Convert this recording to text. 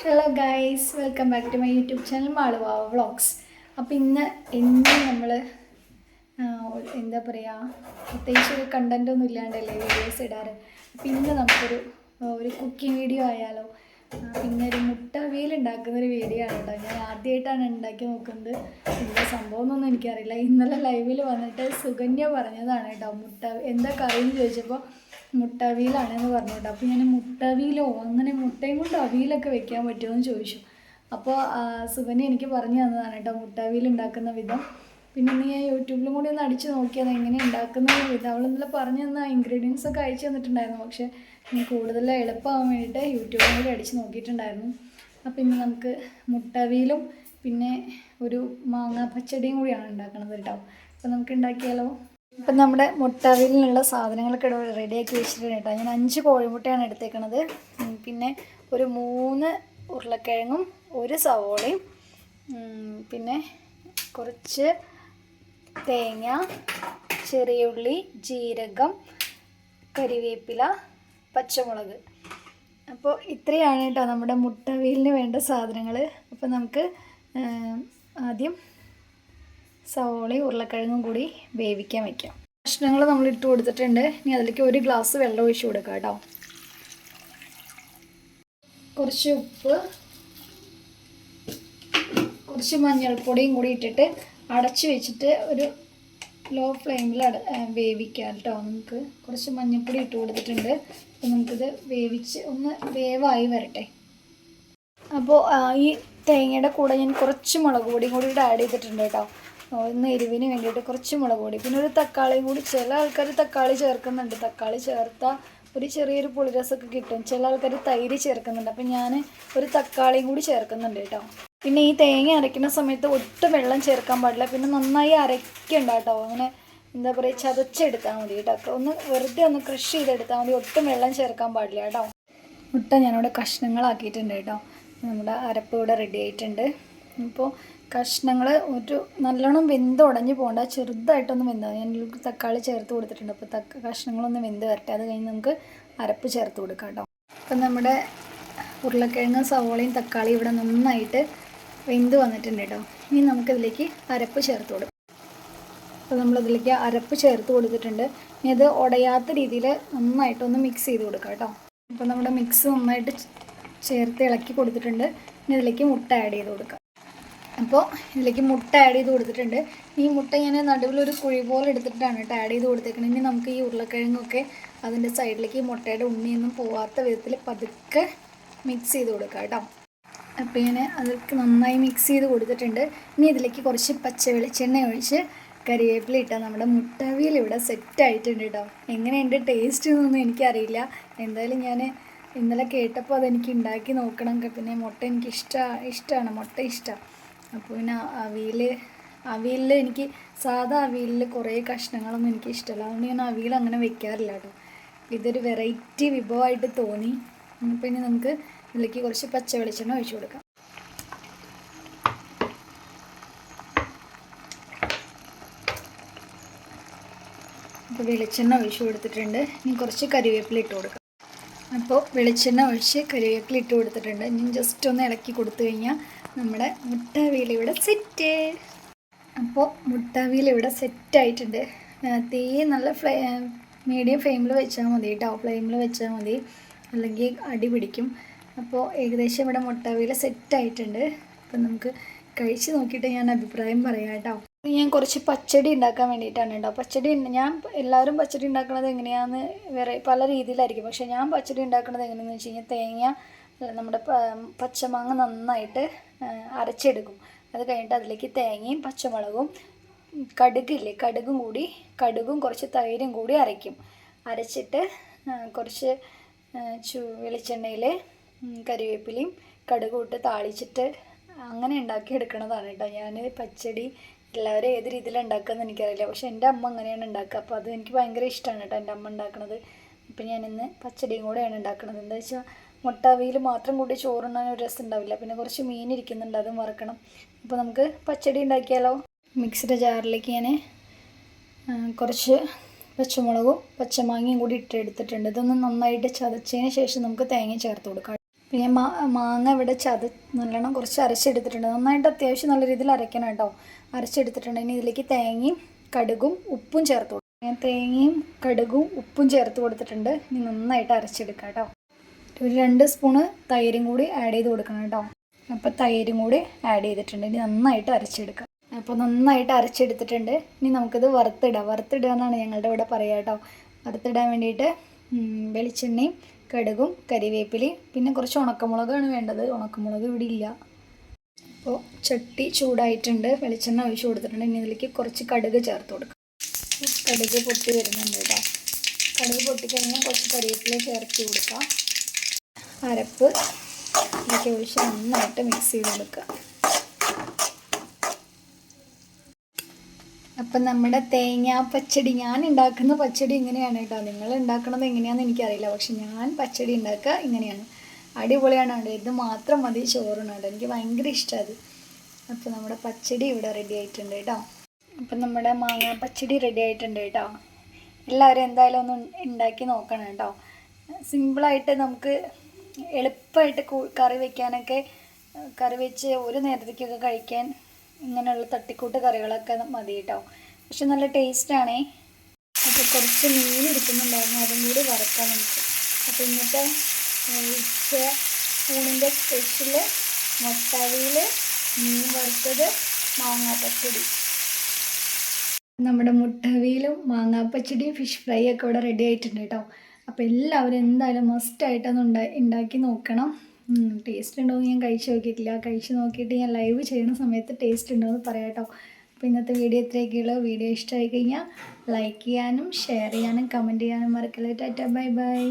Hello guys, welcome back to my YouTube channel Maluva vlogs. അപ്പോൾ ഇന്ന് നമ്മൾ എന്താ പറയുക, പ്രത്യേകിച്ച് ഒരു കണ്ടൻറ്റൊന്നും ഇല്ലാണ്ടല്ലേ വീഡിയോസ് ഇടാറ്. അപ്പോൾ ഇന്ന് ഒരു കുക്കിംഗ് വീഡിയോ ആയാലോ. പിന്നെ ഒരു മുട്ട അവിയൽ ഉണ്ടാക്കുന്നൊരു വീഡിയോ ആണ് കേട്ടോ. ഞാൻ ആദ്യമായിട്ടാണ് ഉണ്ടാക്കി നോക്കുന്നത്. ഇതിൻ്റെ സംഭവമൊന്നും എനിക്കറിയില്ല. ഇന്നലെ ലൈവിൽ വന്നിട്ട് സുകന്യ പറഞ്ഞതാണ് കേട്ടോ, മുട്ട എന്താ കറി എന്ന് ചോദിച്ചപ്പോൾ മുട്ട അവിയലാണെന്ന് പറഞ്ഞു കേട്ടോ. അപ്പോൾ ഞാൻ മുട്ട അവിയലോ, അങ്ങനെ മുട്ടയും കൊണ്ട് അവിയലൊക്കെ വെക്കാൻ പറ്റുമോ എന്ന് ചോദിച്ചു. അപ്പോൾ സുകന്യ എനിക്ക് പറഞ്ഞു തന്നതാണ് കേട്ടോ മുട്ട അവിയൽ ഉണ്ടാക്കുന്ന വിധം. പിന്നെ ഇന്ന് ഞാൻ യൂട്യൂബിലും കൂടി ഒന്ന് അടിച്ച് നോക്കിയത് എങ്ങനെ ഉണ്ടാക്കുന്ന വിധം. അവൾ ഇന്നലെ പറഞ്ഞു തന്ന ഇൻഗ്രീഡിയൻസ് ഒക്കെ അയച്ചു തന്നിട്ടുണ്ടായിരുന്നു. പക്ഷേ ഞാൻ കൂടുതൽ എളുപ്പമാകാൻ വേണ്ടിയിട്ട് യൂട്യൂബിലും കൂടി അടിച്ച് നോക്കിയിട്ടുണ്ടായിരുന്നു. അപ്പോൾ ഇന്ന് നമുക്ക് മുട്ട അവിയലും പിന്നെ ഒരു മാങ്ങ പച്ചടിയും കൂടിയാണ് ഉണ്ടാക്കുന്നത് കേട്ടോ. അപ്പോൾ നമുക്ക് ഉണ്ടാക്കിയാലോ. ഇപ്പം നമ്മുടെ മുട്ട അവിയലിനുള്ള സാധനങ്ങളൊക്കെ റെഡിയാക്കി വെച്ചിട്ടുണ്ട് കേട്ടോ. ഞാൻ 5 കോഴിമുട്ടയാണ് എടുത്തേക്കണത്. പിന്നെ ഒരു 3 ഉരുളക്കിഴങ്ങും ഒരു സവോളയും, പിന്നെ കുറച്ച് തേങ്ങ, ചെറിയ ഉള്ളി, ജീരകം, കരിവേപ്പില, പച്ചമുളക്. അപ്പോൾ ഇത്രയാണ് കേട്ടോ നമ്മുടെ മുട്ട അവിയലിന് വേണ്ട സാധനങ്ങൾ. അപ്പോൾ നമുക്ക് ആദ്യം സവോളയും ഉരുളക്കിഴങ്ങും കൂടി വേവിക്കാൻ വയ്ക്കാം. കഷ്ണങ്ങൾ നമ്മൾ ഇട്ട് കൊടുത്തിട്ടുണ്ട്. ഇനി അതിലേക്ക് 1 ഗ്ലാസ് വെള്ളം ഒഴിച്ച് കൊടുക്കാം കേട്ടോ. കുറച്ച് ഉപ്പ്, കുറച്ച് മഞ്ഞൾപ്പൊടിയും കൂടി ഇട്ടിട്ട് അടച്ച് വെച്ചിട്ട് ഒരു ലോ ഫ്ലെയിമിൽ വേവിക്കാം കേട്ടോ. നമുക്ക് കുറച്ച് മഞ്ഞൾപ്പൊടി ഇട്ട് കൊടുത്തിട്ടുണ്ട്. അപ്പോൾ നമുക്കിത് ഒന്ന് വേവായി വരട്ടെ. അപ്പോൾ ഈ തേങ്ങയുടെ കൂടെ ഞാൻ കുറച്ച് മുളക് പൊടിയും കൂടി ആഡ് ചെയ്തിട്ടുണ്ട് കേട്ടോ. ഒന്ന് എരിവിന് വേണ്ടിയിട്ട് കുറച്ച് മുളക് പൊടി, പിന്നെ ഒരു തക്കാളിയും കൂടി. ചില ആൾക്കാർ തക്കാളി ചേർക്കുന്നുണ്ട്. തക്കാളി ചേർത്താൽ ഒരു ചെറിയൊരു പുളിരസമൊക്കെ കിട്ടും. ചില ആൾക്കാർ തൈര് ചേർക്കുന്നുണ്ട്. അപ്പം ഞാൻ ഒരു തക്കാളിയും കൂടി ചേർക്കുന്നുണ്ട് കേട്ടോ. പിന്നെ ഈ തേങ്ങ അരയ്ക്കുന്ന സമയത്ത് ഒട്ടും വെള്ളം ചേർക്കാൻ പാടില്ല. പിന്നെ നന്നായി അരയ്ക്കണ്ട കേട്ടോ. അങ്ങനെ എന്താ പറയുക, ചതച്ചെടുത്താൽ മതി കേട്ടോ. വെറുതെ ഒന്ന് ക്രഷ് ചെയ്തെടുത്താൽ മതി. ഒട്ടും വെള്ളം ചേർക്കാൻ പാടില്ല കേട്ടോ. മുട്ട ഞാനിവിടെ കഷ്ണങ്ങളാക്കിയിട്ടുണ്ട് കേട്ടോ. നമ്മുടെ അരപ്പ് ഇവിടെ റെഡി ആയിട്ടുണ്ട്. ഇപ്പോൾ കഷ്ണങ്ങൾ നല്ലോണം വെന്ത് ഉടഞ്ഞ് പോകണ്ട, ചെറുതായിട്ടൊന്ന് വെന്താൽ. ഞാൻ തക്കാളി ചേർത്ത് കൊടുത്തിട്ടുണ്ട്. അപ്പോൾ കഷ്ണങ്ങളൊന്ന് വെന്ത് വരട്ടെ. അത് കഴിഞ്ഞ് നമുക്ക് അരപ്പ് ചേർത്ത് കൊടുക്കാം കേട്ടോ. അപ്പം നമ്മുടെ ഉരുളക്കിഴങ്ങ്, സവോളയും തക്കാളിയും ഇവിടെ നന്നായിട്ട് വെന്ത് വന്നിട്ടുണ്ട് കേട്ടോ. ഇനി നമുക്കിതിലേക്ക് അരപ്പ് ചേർത്ത് കൊടുക്കാം. അപ്പോൾ നമ്മളിതിലേക്ക് അരപ്പ് ചേർത്ത് കൊടുത്തിട്ടുണ്ട്. ഇനി അത് ഉടയാത്ത രീതിയിൽ നന്നായിട്ടൊന്ന് മിക്സ് ചെയ്ത് കൊടുക്കാം കേട്ടോ. അപ്പോൾ നമ്മുടെ മിക്സ് നന്നായിട്ട് ചേർത്ത് ഇളക്കി കൊടുത്തിട്ടുണ്ട്. ഇനി ഇതിലേക്ക് മുട്ട ആഡ് ചെയ്ത് കൊടുക്കാം. അപ്പോൾ ഇതിലേക്ക് മുട്ട ആഡ് ചെയ്ത് കൊടുത്തിട്ടുണ്ട്. ഈ മുട്ട ഞാൻ നടുവിലൊരു കുഴി പോലെ എടുത്തിട്ടാണ് കേട്ടോ ആഡ് ചെയ്ത് കൊടുത്തേക്കുന്നത്. ഇനി നമുക്ക് ഈ ഉരുളക്കിഴങ്ങൊക്കെ അതിൻ്റെ സൈഡിലേക്ക് ഈ മുട്ടയുടെ ഉണ്ണിയൊന്നും പോവാത്ത വിധത്തിൽ പതുക്കെ മിക്സ് ചെയ്ത് കൊടുക്കാം കേട്ടോ. അപ്പോൾ ഞാൻ അതൊക്കെ നന്നായി മിക്സ് ചെയ്ത് കൊടുത്തിട്ടുണ്ട്. ഇനി ഇതിലേക്ക് കുറച്ച് പച്ച വെളിച്ചെണ്ണ ഒഴിച്ച് കരിവേപ്പില ഇട്ടാൽ നമ്മുടെ മുട്ട അവിയൽ ഇവിടെ സെറ്റായിട്ടുണ്ട് കേട്ടോ. എങ്ങനെയുണ്ട് ടേസ്റ്റ് എന്നൊന്നും എനിക്കറിയില്ല. എന്തായാലും ഞാൻ ഇന്നലെ കേട്ടപ്പോൾ അതെനിക്ക് ഉണ്ടാക്കി നോക്കണം. പിന്നെ മുട്ട എനിക്ക് ഇഷ്ടമാണ്, മുട്ട ഇഷ്ടമാണ്. അപ്പോൾ പിന്നെ അവിയലിൽ എനിക്ക് സാധാ അവിയലിൽ കുറേ കഷ്ണങ്ങളൊന്നും എനിക്ക് ഇഷ്ടമല്ല. അതുകൊണ്ട് ഞാൻ അവിയൽ അങ്ങനെ വെക്കാറില്ല കേട്ടോ. ഇതൊരു വെറൈറ്റി വിഭവമായിട്ട് തോന്നി. അപ്പോൾ ഇനി നമുക്ക് ഇതിലേക്ക് കുറച്ച് പച്ച വെളിച്ചെണ്ണ ഒഴിച്ചു കൊടുക്കാം. അപ്പോൾ വെളിച്ചെണ്ണ ഒഴിച്ചു കൊടുത്തിട്ടുണ്ട്. ഇനി കുറച്ച് കരിവേപ്പില ഇട്ട് കൊടുക്കാം. അപ്പോൾ വെളിച്ചെണ്ണ ഒഴിച്ച് കരിവേപ്പില ഇട്ട് കൊടുത്തിട്ടുണ്ട്. ഇനി ജസ്റ്റ് ഒന്ന് ഇളക്കി കൊടുത്തു കഴിഞ്ഞാൽ നമ്മുടെ മുട്ട അവിയൽ ഇവിടെ സെറ്റ്. അപ്പോൾ മുട്ട അവിയൽ ഇവിടെ സെറ്റായിട്ടുണ്ട്. തീ നല്ല മീഡിയം ഫ്ലെയിമിൽ വെച്ചാൽ മതി കേട്ടോ. ഫ്ലെയിമിൽ വെച്ചാൽ മതി, അല്ലെങ്കിൽ അടി പിടിക്കും. അപ്പോൾ ഏകദേശം ഇവിടെ മുട്ട അവിയൽ സെറ്റായിട്ടുണ്ട്. അപ്പം നമുക്ക് കഴിച്ച് നോക്കിയിട്ട് ഞാൻ അഭിപ്രായം പറയാം കേട്ടോ. ഞാൻ കുറച്ച് പച്ചടി ഉണ്ടാക്കാൻ വേണ്ടിയിട്ടാണ് കേട്ടോ. എല്ലാവരും പച്ചടി ഉണ്ടാക്കുന്നത് എങ്ങനെയാണെന്ന് പല രീതിയിലായിരിക്കും. പക്ഷേ ഞാൻ പച്ചടി ഉണ്ടാക്കുന്നത് എങ്ങനെയാണെന്ന് വെച്ച് കഴിഞ്ഞാൽ നമ്മുടെ പച്ചമാങ്ങ നന്നായിട്ട് അരച്ചെടുക്കും. അത് കഴിഞ്ഞിട്ട് അതിലേക്ക് തേങ്ങയും പച്ചമുളകും കടുകും കുറച്ച് തൈരും കൂടി അരച്ചിട്ട് കുറച്ച് വെളിച്ചെണ്ണയിൽ കരിവേപ്പിലയും കടുകും ഇട്ട് താളിച്ചിട്ട് അങ്ങനെ ഉണ്ടാക്കിയെടുക്കണതാണ് കേട്ടോ. ഞാൻ പച്ചടി എല്ലാവരും ഏത് രീതിയിലാണ് ഉണ്ടാക്കുകയെന്ന് എനിക്കറിയില്ല. പക്ഷേ എൻ്റെ അമ്മ അങ്ങനെയാണ് ഉണ്ടാക്കുക. അപ്പോൾ അത് എനിക്ക് ഭയങ്കര ഇഷ്ടമാണ് കേട്ടോ എൻ്റെ അമ്മ ഉണ്ടാക്കുന്നത്. അപ്പോൾ ഞാനിന്ന് പച്ചടിയും കൂടെയാണ് ഉണ്ടാക്കുന്നത്. എന്താ വെച്ചാൽ മുട്ട അവിയൽ മാത്രം കൂടി ചോറുണ്ണാൻ ഒരു രസം ഉണ്ടാവില്ല. പിന്നെ കുറച്ച് മീൻ ഇരിക്കുന്നുണ്ട്, അതും വറക്കണം. അപ്പോൾ നമുക്ക് പച്ചടി ഉണ്ടാക്കിയാലോ. മിക്സിയുടെ ജാറിലേക്ക് ഞാൻ കുറച്ച് പച്ചമുളകും പച്ചമാങ്ങയും കൂടി എടുത്തിട്ടുണ്ട്. ഇതൊന്ന് നന്നായിട്ട് ചതച്ചതിന് ശേഷം നമുക്ക് തേങ്ങ ചേർത്ത് കൊടുക്കാം. പിന്നെ മാങ്ങ ഇവിടെ നല്ലോണം കുറച്ച് അരച്ചെടുത്തിട്ടുണ്ട്. നന്നായിട്ട് അത്യാവശ്യം നല്ല രീതിയിൽ അരയ്ക്കണം കേട്ടോ. അരച്ചെടുത്തിട്ടുണ്ട്. ഇനി ഇതിലേക്ക് തേങ്ങയും കടുകും ഉപ്പും ചേർത്ത് കൊടുക്കും. ഞാൻ തേങ്ങയും കടുകും ഉപ്പും ചേർത്ത് കൊടുത്തിട്ടുണ്ട്. ഇനി നന്നായിട്ട് അരച്ചെടുക്കാം കേട്ടോ. ഒരു 2 സ്പൂണ് തൈരും കൂടി ആഡ് ചെയ്ത് കൊടുക്കണം കേട്ടോ. അപ്പോൾ തൈരും കൂടി ആഡ് ചെയ്തിട്ടുണ്ട്. ഇനി നന്നായിട്ട് അരച്ചെടുക്കാം. അപ്പോൾ നന്നായിട്ട് അരച്ചെടുത്തിട്ടുണ്ട്. ഇനി നമുക്കിത് വറുത്തിടുക എന്നാണ് ഞങ്ങളുടെ ഇവിടെ പറയുക കേട്ടോ. വറുത്തിടാൻ വേണ്ടിയിട്ട് വെളിച്ചെണ്ണയും കടുകും കരിവേപ്പിലയും പിന്നെ കുറച്ച് ഉണക്കമുളകാണ് വേണ്ടത്. ഉണക്കമുളക് ഇവിടെ ഇല്ല. അപ്പോൾ ചട്ടി ചൂടായിട്ടുണ്ട്. വെളിച്ചെണ്ണ ഒഴിച്ച് കൊടുത്തിട്ടുണ്ട്. ഇനി ഇതിലേക്ക് കുറച്ച് കടുക് ചേർത്ത് കൊടുക്കാം. കടുക് പൊട്ടി വരുന്നുണ്ട് കേട്ടോ. കടുക് പൊട്ടിക്കഴിഞ്ഞാൽ കുറച്ച് കരിവേപ്പില ചേർത്ത് കൊടുക്കാം. അരപ്പ് ഇതിലേക്ക് ഒഴിച്ച് നന്നായിട്ട് മിക്സ് ചെയ്ത് കൊടുക്കുക. അപ്പം നമ്മുടെ തേങ്ങാ പച്ചടി, ഞാൻ ഉണ്ടാക്കുന്ന പച്ചടി ഇങ്ങനെയാണ് കേട്ടോ. നിങ്ങൾ ഉണ്ടാക്കുന്നത് എങ്ങനെയാണെന്ന് എനിക്കറിയില്ല. പക്ഷെ ഞാൻ പച്ചടി ഉണ്ടാക്കുക ഇങ്ങനെയാണ്. അടിപൊളിയാണ് കേട്ടോ. ഇത് മാത്രം മതി ചോറിന് കേട്ടോ. എനിക്ക് ഭയങ്കര ഇഷ്ടമാണ് അത്. അപ്പോൾ നമ്മുടെ പച്ചടി ഇവിടെ റെഡി ആയിട്ടുണ്ട് കേട്ടോ. അപ്പം നമ്മുടെ മാങ്ങാ പച്ചടി റെഡി ആയിട്ടുണ്ട് കേട്ടോ. എല്ലാവരും എന്തായാലും ഒന്ന് ഉണ്ടാക്കി നോക്കണം കേട്ടോ. സിമ്പിളായിട്ട് നമുക്ക് എളുപ്പമായിട്ട് കറി വയ്ക്കാനൊക്കെ, കറി വെച്ച് ഒരു നേരത്തേക്കൊക്കെ കഴിക്കാൻ ഇങ്ങനെയുള്ള തട്ടിക്കൂട്ട് കറികളൊക്കെ മതി കേട്ടോ. പക്ഷെ നല്ല ടേസ്റ്റാണേ. അപ്പോൾ കുറച്ച് മീൻ ഇരിക്കുന്നുണ്ടായിരുന്നു, അതും കൂടി വറുക്കാം നമുക്ക്. അപ്പോൾ ഇന്നത്തെ ഊണിൻ്റെ സ്പെഷ്യൽ മുട്ടവിയിൽ മീൻ വറുത്തത്, മാങ്ങാപ്പച്ചടി. നമ്മുടെ മുട്ടവിയിലും മാങ്ങാപ്പച്ചടിയും ഫിഷ് ഫ്രൈ ഒക്കെ ഇവിടെ റെഡി ആയിട്ടുണ്ട് കേട്ടോ. അപ്പോൾ എല്ലാവരും എന്തായാലും മസ്റ്റായിട്ടൊന്ന് ഉണ്ടാക്കി നോക്കണം. ടേസ്റ്റ് ഉണ്ടോ എന്ന് ഞാൻ കഴിച്ച് നോക്കിയിട്ടില്ല. കഴിച്ച് നോക്കിയിട്ട് ഞാൻ ലൈവ് ചെയ്യുന്ന സമയത്ത് ടേസ്റ്റ് ഉണ്ടോ എന്ന് പറയാം കേട്ടോ. അപ്പോൾ ഇന്നത്തെ വീഡിയോ ഇത്രയൊക്കെയുള്ളൂ. വീഡിയോ ഇഷ്ടമായി കഴിഞ്ഞാൽ ലൈക്ക് ചെയ്യാനും ഷെയർ ചെയ്യാനും കമൻറ്റ് ചെയ്യാനും മറക്കല്ലേ. Tata bye bye.